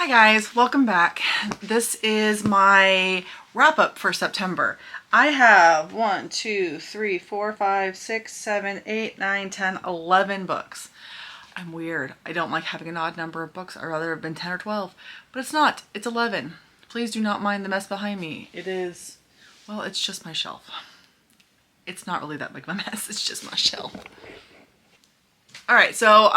Hi guys, welcome back. This is my wrap up for September. I have 1, 2, 3, 4, 5, 6, 7, 8, 9, 10, 11 books. I'm weird. I don't like having an odd number of books. I'd rather have been 10 or 12, but it's not. It's 11. Please do not mind the mess behind me. It is, well, it's just my shelf. It's not really that big of a mess. It's just my shelf. All right, so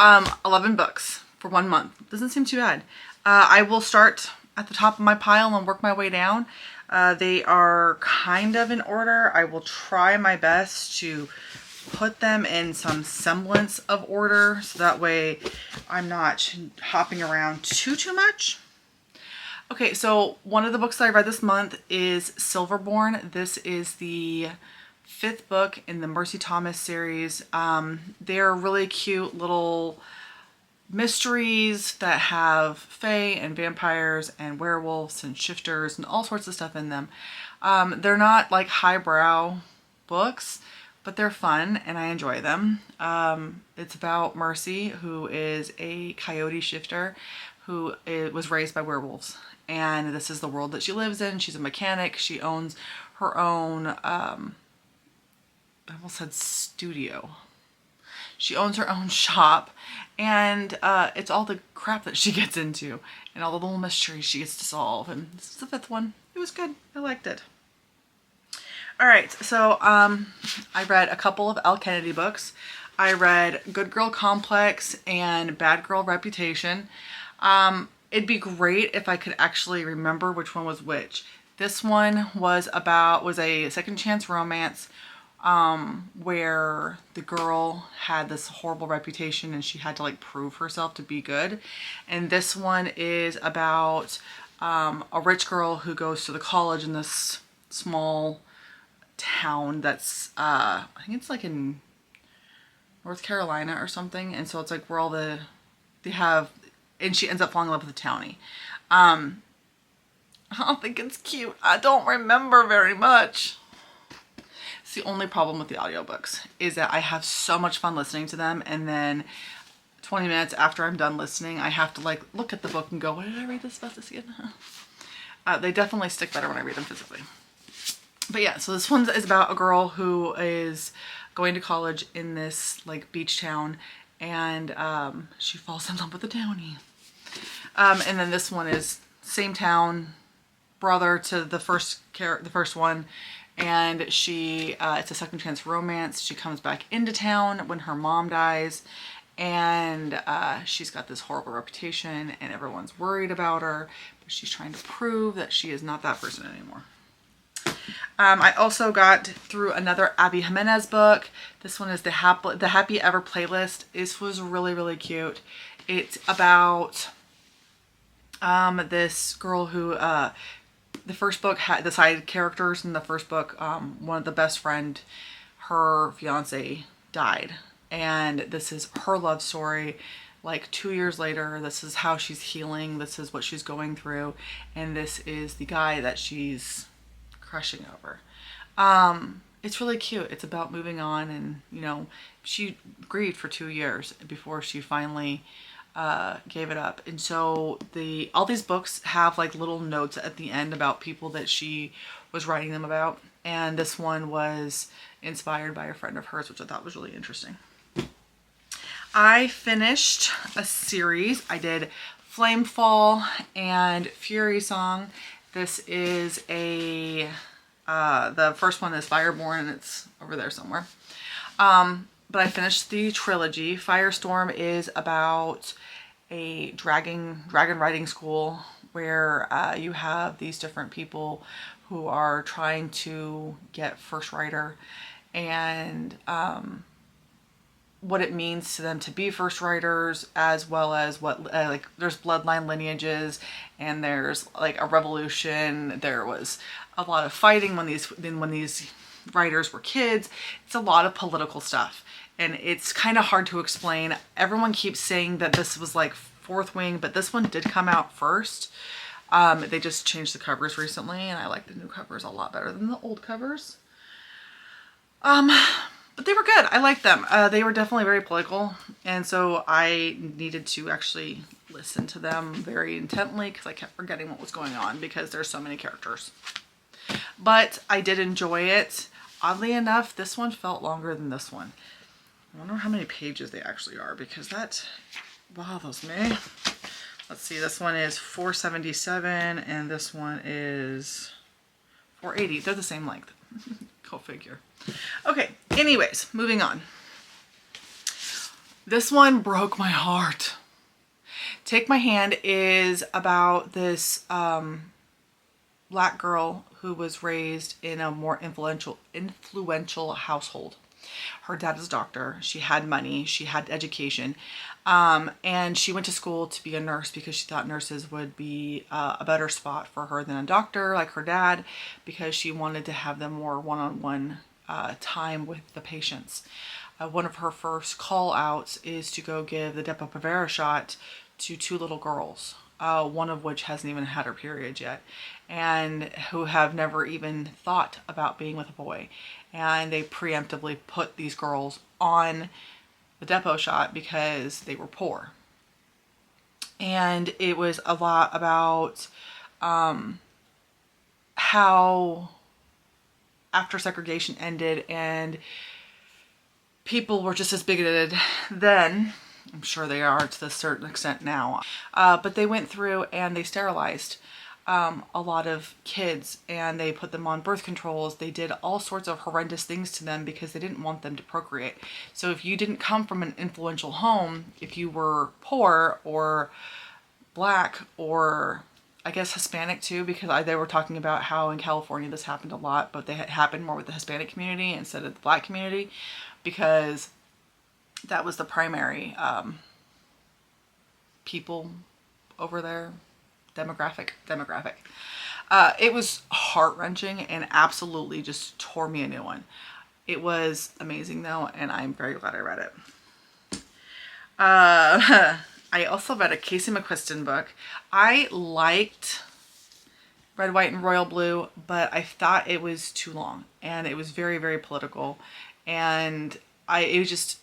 11 books for 1 month. Doesn't seem too bad. I will start at the top of my pile and work my way down. They are kind of in order. I will try my best to put them in some semblance of order so that way I'm not hopping around too much. Okay, so one of the books that I read this month is Silverborn. This is the 5th book in the Mercy Thomas series. They're really cute little mysteries that have fae and vampires and werewolves and shifters and all sorts of stuff in them. They're not like highbrow books, but they're fun and I enjoy them. It's about Mercy, who is a coyote shifter who was raised by werewolves. And this is the world that she lives in. She's a mechanic. She owns her own, I almost said studio. She owns her own shop, and it's all the crap that she gets into and all the little mysteries she gets to solve. And this is the 5th one. It was good. I liked it. All right, so I read a couple of Elle Kennedy books. I read Good Girl Complex and Bad Girl Reputation. It'd be great if I could actually remember which one was which. This one was a second chance romance where the girl had this horrible reputation and she had to like prove herself to be good. And this one is about a rich girl who goes to the college in this small town that's I think it's like in North Carolina or something. And so it's like where all and she ends up falling in love with the townie. I don't think it's cute. I don't remember very much. The only problem with the audiobooks is that I have so much fun listening to them, and then 20 minutes after I'm done listening I have to like look at the book and go, what did I read this about this again? They definitely stick better when I read them physically. But yeah, so this one is about a girl who is going to college in this like beach town, and she falls in love with a townie. And then this one is same town, brother to the first one. And it's a second chance romance. She comes back into town when her mom dies, and she's got this horrible reputation and everyone's worried about her, but she's trying to prove that she is not that person anymore. I also got through another Abby Jimenez book. This one is the Happy Ever Playlist. This was really, really cute. It's about this girl who the first book had the side characters. In the first book, one of the best friend, her fiance died. And this is her love story. Like 2 years later, this is how she's healing. This is what she's going through. And this is the guy that she's crushing over. It's really cute. It's about moving on, and, you know, she grieved for 2 years before she finally gave it up. And so all these books have like little notes at the end about people that she was writing them about, and this one was inspired by a friend of hers, which I thought was really interesting. I finished a series. I did Flamefall and Fury Song. This is the first one is Fireborn, and it's over there somewhere. But I finished the trilogy. Firestorm is about a dragon riding school where you have these different people who are trying to get first rider, and what it means to them to be first riders, as well as what like there's bloodline lineages, and there's like a revolution. There was a lot of fighting when these riders were kids. It's a lot of political stuff, and it's kind of hard to explain. Everyone keeps saying that this was like 4th Wing, but this one did come out first. They just changed the covers recently, and I like the new covers a lot better than the old covers. But they were good. I liked them. They were definitely very political, and so I needed to actually listen to them very intently because I kept forgetting what was going on because there's so many characters. But I did enjoy it. Oddly enough, this one felt longer than this one. I wonder how many pages they actually are because that bothers me. Let's see, this one is 477 and this one is 480. They're the same length. Go figure. Okay, anyways, moving on. This one broke my heart. Take My Hand is about this black girl who was raised in a more influential household. Her dad is a doctor. She had money. She had education. And she went to school to be a nurse because she thought nurses would be a better spot for her than a doctor like her dad, because she wanted to have them more one-on-one time with the patients. One of her first call outs is to go give the Depo-Provera shot to 2 little girls, one of which hasn't even had her period yet, and who have never even thought about being with a boy. And they preemptively put these girls on the Depo shot because they were poor. And it was a lot about how after segregation ended and people were just as bigoted then. I'm sure they are to a certain extent now. But they went through and they sterilized a lot of kids and they put them on birth controls. They did all sorts of horrendous things to them because they didn't want them to procreate. So if you didn't come from an influential home, if you were poor or black or I guess Hispanic too, because they were talking about how in California this happened a lot, but they had happened more with the Hispanic community instead of the black community, because that was the primary people over there, demographic. It was heart-wrenching and absolutely just tore me a new one. It was amazing though, and I'm very glad I read it. I also read a Casey McQuiston book. I liked Red, White, and Royal Blue, but I thought it was too long, and it was very, very political, and it was just,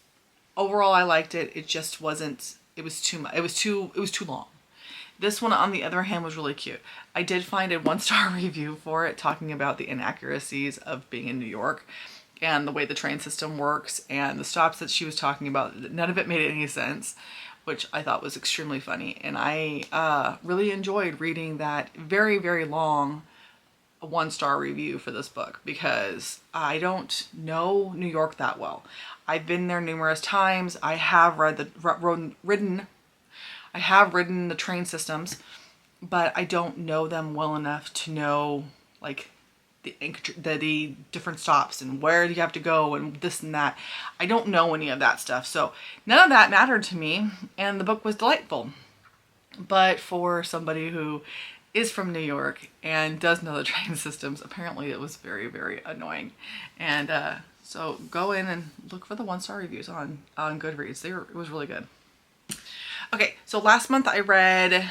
overall I liked it. It just wasn't, it was too much. It was too long. This one, on the other hand, was really cute. I did find a 1-star review for it talking about the inaccuracies of being in New York and the way the train system works and the stops that she was talking about. None of it made any sense, which I thought was extremely funny. And I really enjoyed reading that very, very long 1-star review for this book because I don't know New York that well. I've been there numerous times. I have ridden the train systems, but I don't know them well enough to know like the different stops and where you have to go and this and that. I don't know any of that stuff. So none of that mattered to me, and the book was delightful. But for somebody who is from New York and does know the train systems, apparently it was very, very annoying. And so go in and look for the 1-star reviews on Goodreads. It was really good. Okay, so last month I read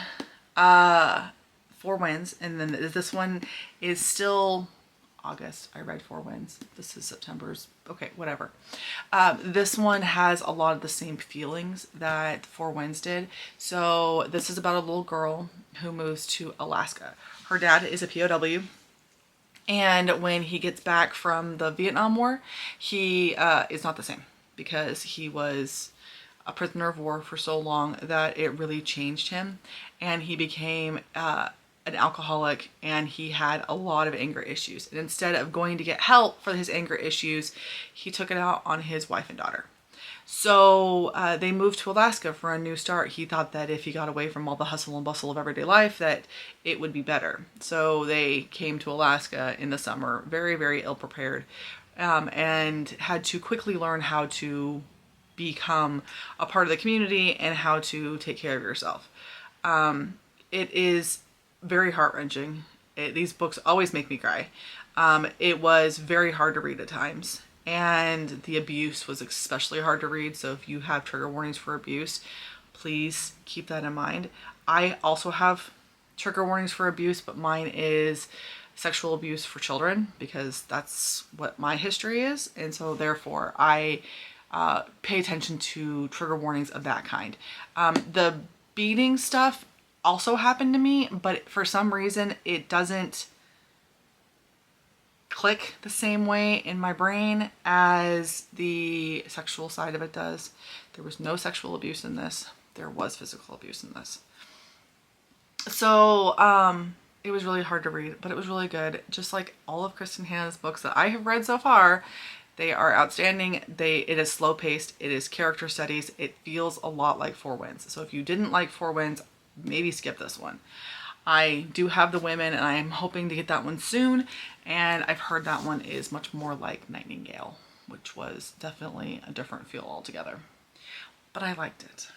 Four Winds, and then this one is still August. I read Four Winds. This is September's. Okay, whatever. This one has a lot of the same feelings that Four Winds did. So this is about a little girl who moves to Alaska. Her dad is a POW. And when he gets back from the Vietnam War, he is not the same because he was a prisoner of war for so long that it really changed him. And he became an alcoholic, and he had a lot of anger issues. And instead of going to get help for his anger issues, he took it out on his wife and daughter. So they moved to Alaska for a new start. He thought that if he got away from all the hustle and bustle of everyday life, that it would be better. So they came to Alaska in the summer, very, very ill prepared, and had to quickly learn how to become a part of the community and how to take care of yourself. It is very heart-wrenching. These books always make me cry. It was very hard to read at times, and the abuse was especially hard to read. So if you have trigger warnings for abuse, please keep that in mind. I also have trigger warnings for abuse, but mine is sexual abuse for children because that's what my history is. And so therefore I pay attention to trigger warnings of that kind. The speeding stuff also happened to me, but for some reason it doesn't click the same way in my brain as the sexual side of it does. There was no sexual abuse in this. There was physical abuse in this. So it was really hard to read, but it was really good. Just like all of Kristen Hanna's books that I have read so far, they are outstanding. It is slow paced. It is character studies. It feels a lot like Four Winds. So if you didn't like Four Winds, maybe skip this one. I do have the women and I'm hoping to get that one soon. And I've heard that one is much more like Nightingale, which was definitely a different feel altogether. But I liked it.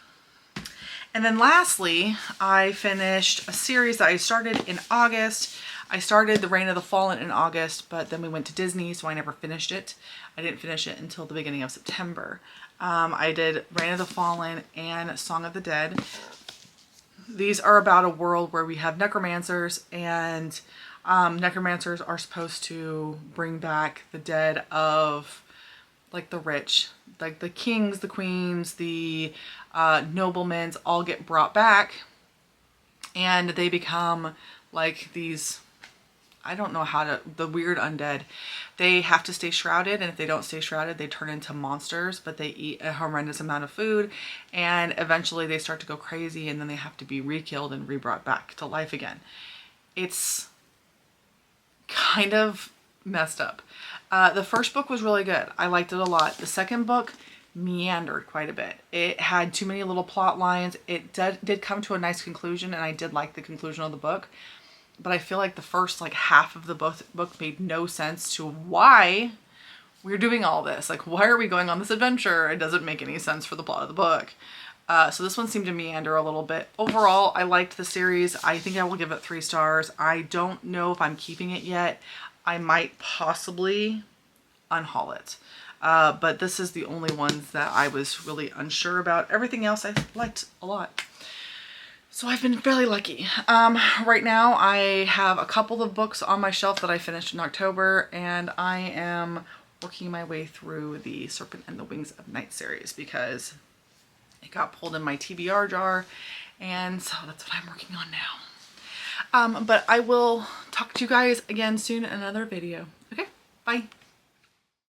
And then lastly, I finished a series that I started in August. I started The Reign of the Fallen in August, but then we went to Disney, so I never finished it. I didn't finish it until the beginning of September. I did Reign of the Fallen and Song of the Dead. These are about a world where we have necromancers, and necromancers are supposed to bring back the dead of like the rich, like the kings, the queens, the noblemen all get brought back, and they become like these, I don't know how to, the weird undead. They have to stay shrouded, and if they don't stay shrouded, they turn into monsters, but they eat a horrendous amount of food, and eventually they start to go crazy, and then they have to be re-killed and re-brought back to life again. It's kind of messed up. The first book was really good. I liked it a lot. The second book meandered quite a bit. It had too many little plot lines. It did come to a nice conclusion, and I did like the conclusion of the book. But I feel like the first like half of the book made no sense to why we're doing all this. Like, why are we going on this adventure? It doesn't make any sense for the plot of the book. So this one seemed to meander a little bit. Overall, I liked the series. I think I will give it 3 stars. I don't know if I'm keeping it yet. I might possibly unhaul it. But this is the only ones that I was really unsure about. Everything else I liked a lot. So I've been fairly lucky. Right now I have a couple of books on my shelf that I finished in October, and I am working my way through the Serpent and the Wings of Night series because it got pulled in my TBR jar, and so that's what I'm working on now. But I will talk to you guys again soon in another video. Okay, bye.